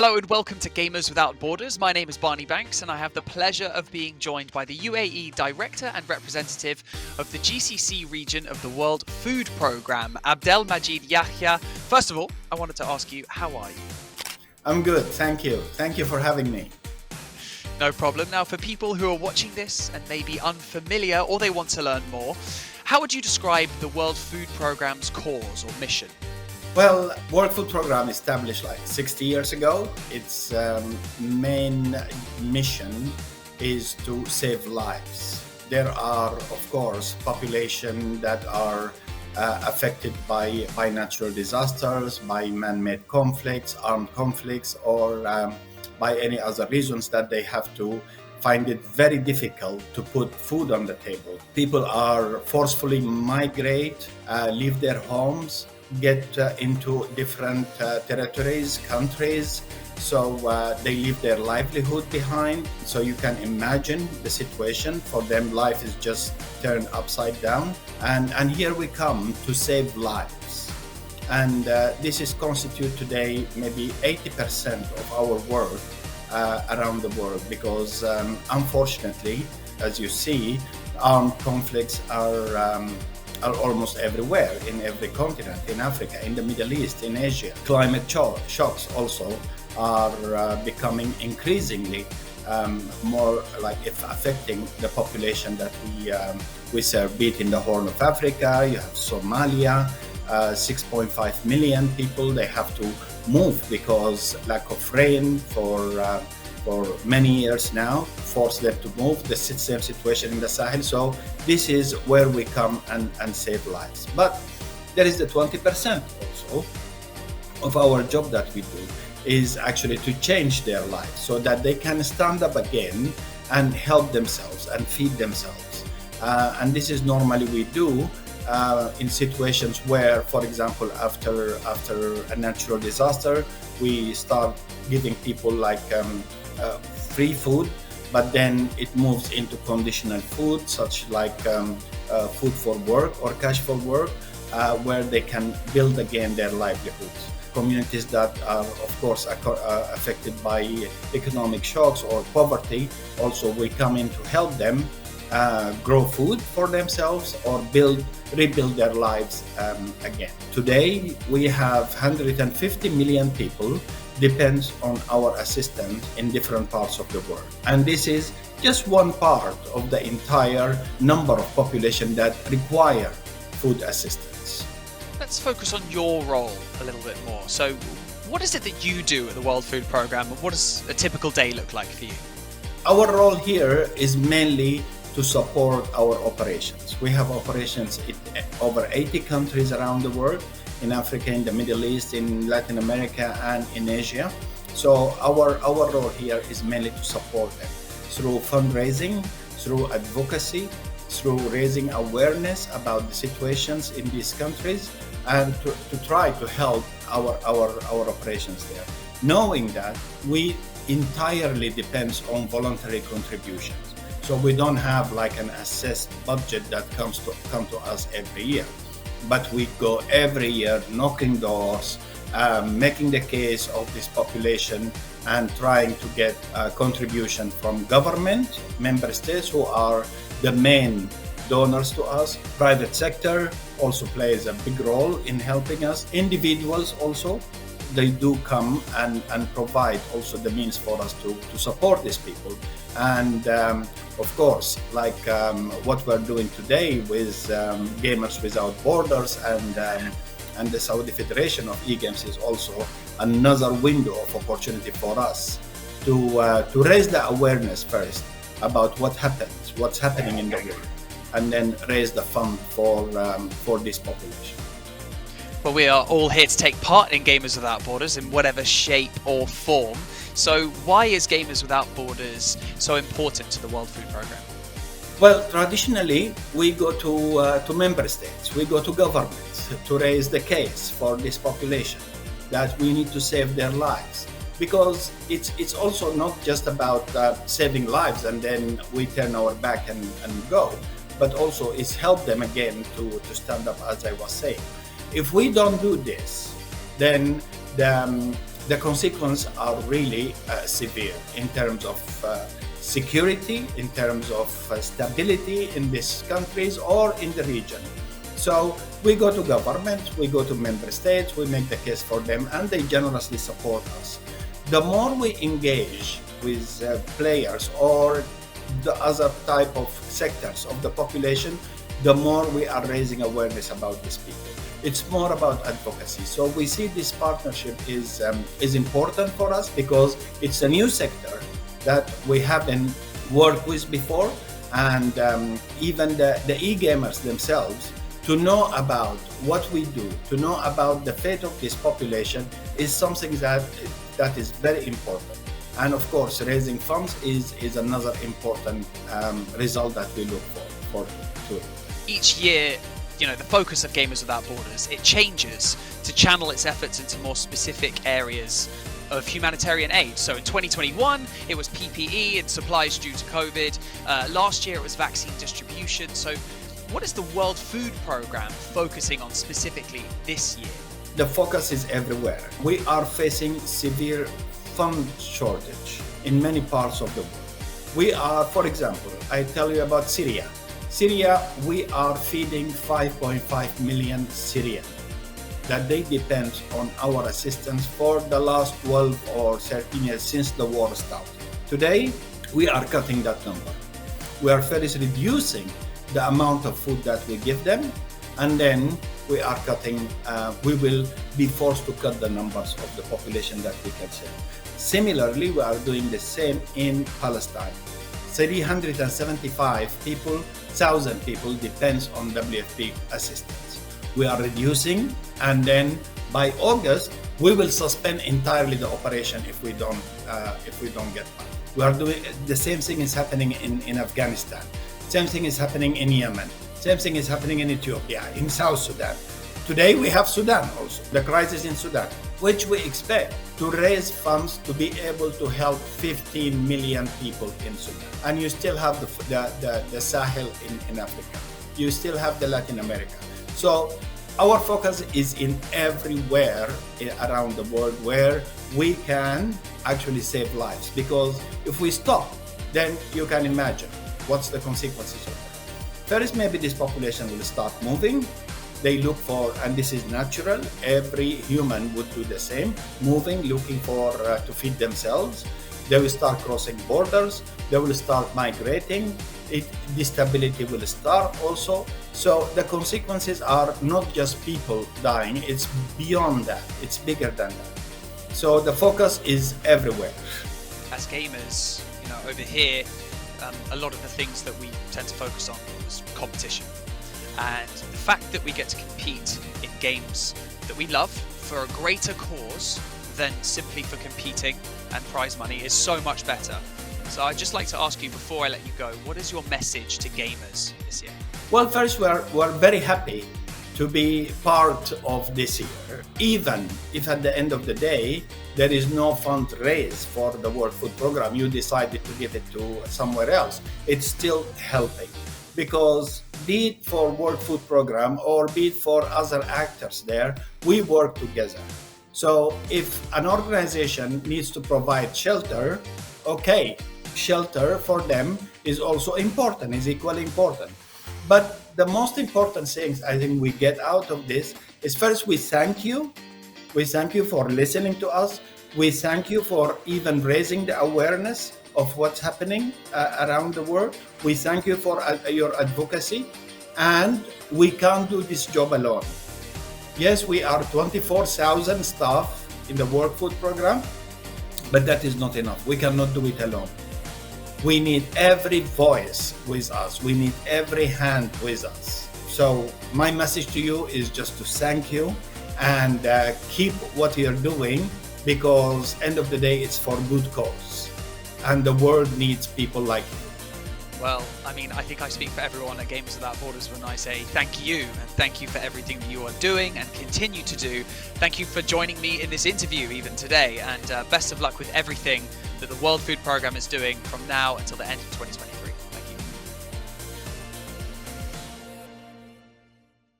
Hello and welcome to Gamers Without Borders. My name is Barney Banks and I have the pleasure of being joined by the UAE Director and Representative of the GCC region of the World Food Programme, Abdel Mageed Yahia. First of all, I wanted to ask you, how are you? I'm good, thank you. Thank you for having me. No problem. Now, for people who are watching this and may be unfamiliar or they want to learn more, how would you describe the World Food Programme's cause or mission? Well, World Food Programme established like 60 years ago. Its main mission is to save lives. There are, of course, populations that are affected by natural disasters, by man-made conflicts, armed conflicts, or by any other reasons that they have to find it very difficult to put food on the table. People are forcefully migrate, leave their homes, get into different territories, countries, so they leave their livelihood behind. So you can imagine the situation. For them, life is just turned upside down. And here we come to save lives. And this is constitute today maybe 80% of our work around the world, because unfortunately, as you see, armed conflicts are almost everywhere, in every continent, in Africa, in the Middle East, in Asia. Climate shocks also are becoming increasingly more like affecting the population that we serve, be it in the Horn of Africa. You have Somalia, 6.5 million people. They have to move because lack of rain for many years now, force them to move. The same situation in the Sahel. So this is where we come and save lives. But there is the 20% also of our job that we do is actually to change their lives so that they can stand up again and help themselves and feed themselves. And this is normally we do in situations where, for example, after a natural disaster, we start giving people like free food, but then it moves into conditional food, such like food for work or cash for work, where they can build again their livelihoods. Communities that are, of course, affected by economic shocks or poverty, also we come in to help them grow food for themselves or rebuild their lives again. Today, we have 150 million people depends on our assistance in different parts of the world. And this is just one part of the entire number of population that require food assistance. Let's focus on your role a little bit more. So what is it that you do at the World Food Programme, and what does a typical day look like for you? Our role here is mainly to support our operations. We have operations in over 80 countries around the world, in Africa, in the Middle East, in Latin America, and in Asia. So our role here is mainly to support them through fundraising, through advocacy, through raising awareness about the situations in these countries, and to try to help our operations there, knowing that we entirely depends on voluntary contributions. So we don't have like an assessed budget that come to us every year. But we go every year knocking doors, making the case of this population and trying to get contribution from government, member states who are the main donors to us. Private sector also plays a big role in helping us. Individuals also, they do come and provide also the means for us to support these people. And of course, like what we're doing today with Gamers Without Borders and the Saudi Federation of e-games is also another window of opportunity for us to raise the awareness first about what's happening in the world, and then raise the fund for this population. Well, we are all here to take part in Gamers Without Borders in whatever shape or form. So why is Gamers Without Borders so important to the World Food Programme? Well, traditionally, we go to member states, we go to governments to raise the case for this population that we need to save their lives. Because it's also not just about saving lives and then we turn our back and go, but also it's help them again to stand up, as I was saying. If we don't do this, then the consequences are really severe in terms of security, in terms of stability in these countries or in the region. So we go to government, we go to member states, we make the case for them, and they generously support us. The more we engage with players or the other type of sectors of the population, the more we are raising awareness about these people. It's more about advocacy. So we see this partnership is important for us because it's a new sector that we haven't worked with before, and even the e-gamers themselves, to know about what we do, to know about the fate of this population is something that is very important. And of course, raising funds is another important result that we look for to. Each year, the focus of Gamers Without Borders, it changes to channel its efforts into more specific areas of humanitarian aid. So in 2021, it was PPE and supplies due to COVID. Last year, it was vaccine distribution. So what is the World Food Programme focusing on specifically this year? The focus is everywhere. We are facing severe fund shortage in many parts of the world. We are, for example, I tell you about Syria. Syria, we are feeding 5.5 million Syrians that they depend on our assistance for the last 12 or 13 years since the war started. Today, we are cutting that number. We are first reducing the amount of food that we give them, and then we are cutting, we will be forced to cut the numbers of the population that we can serve. Similarly, we are doing the same in Palestine. 375,000 people depends on WFP assistance. We are reducing, and then by August, we will suspend entirely the operation if we don't get money. We are doing the same thing is happening in Afghanistan. Same thing is happening in Yemen. Same thing is happening in Ethiopia, in South Sudan. Today we have Sudan also, the crisis in Sudan, which we expect to raise funds to be able to help 15 million people in Sudan. And you still have the Sahel in Africa. You still have the Latin America. So our focus is in everywhere around the world where we can actually save lives. Because if we stop, then you can imagine what's the consequences of that. First, maybe this population will start moving. They look for, and this is natural, every human would do the same, moving, looking for to feed themselves. They will start crossing borders. They will start migrating. Instability will start also. So the consequences are not just people dying, it's beyond that, it's bigger than that. So the focus is everywhere. As gamers, over here, a lot of the things that we tend to focus on is competition. And the fact that we get to compete in games that we love for a greater cause than simply for competing and prize money is so much better. So I'd just like to ask you, before I let you go, what is your message to gamers this year? Well, first, we're very happy to be part of this year, even if at the end of the day, there is no fund raised for the World Food Programme. You decided to give it to somewhere else. It's still helping, because be it for World Food Programme or be it for other actors there, we work together. So if an organization needs to provide shelter, okay, shelter for them is also important, is equally important. But the most important things I think we get out of this is, first, we thank you. We thank you for listening to us. We thank you for even raising the awareness of what's happening around the world. We thank you for your advocacy. And we can't do this job alone. Yes, we are 24,000 staff in the World Food Programme, but that is not enough. We cannot do it alone. We need every voice with us. We need every hand with us. So my message to you is just to thank you and keep what you're doing, because end of the day, it's for good cause. And the world needs people like you. Well, I think I speak for everyone at Gamers Without Borders when I say thank you, and thank you for everything that you are doing and continue to do. Thank you for joining me in this interview even today, and best of luck with everything that the World Food Programme is doing from now until the end of 2020.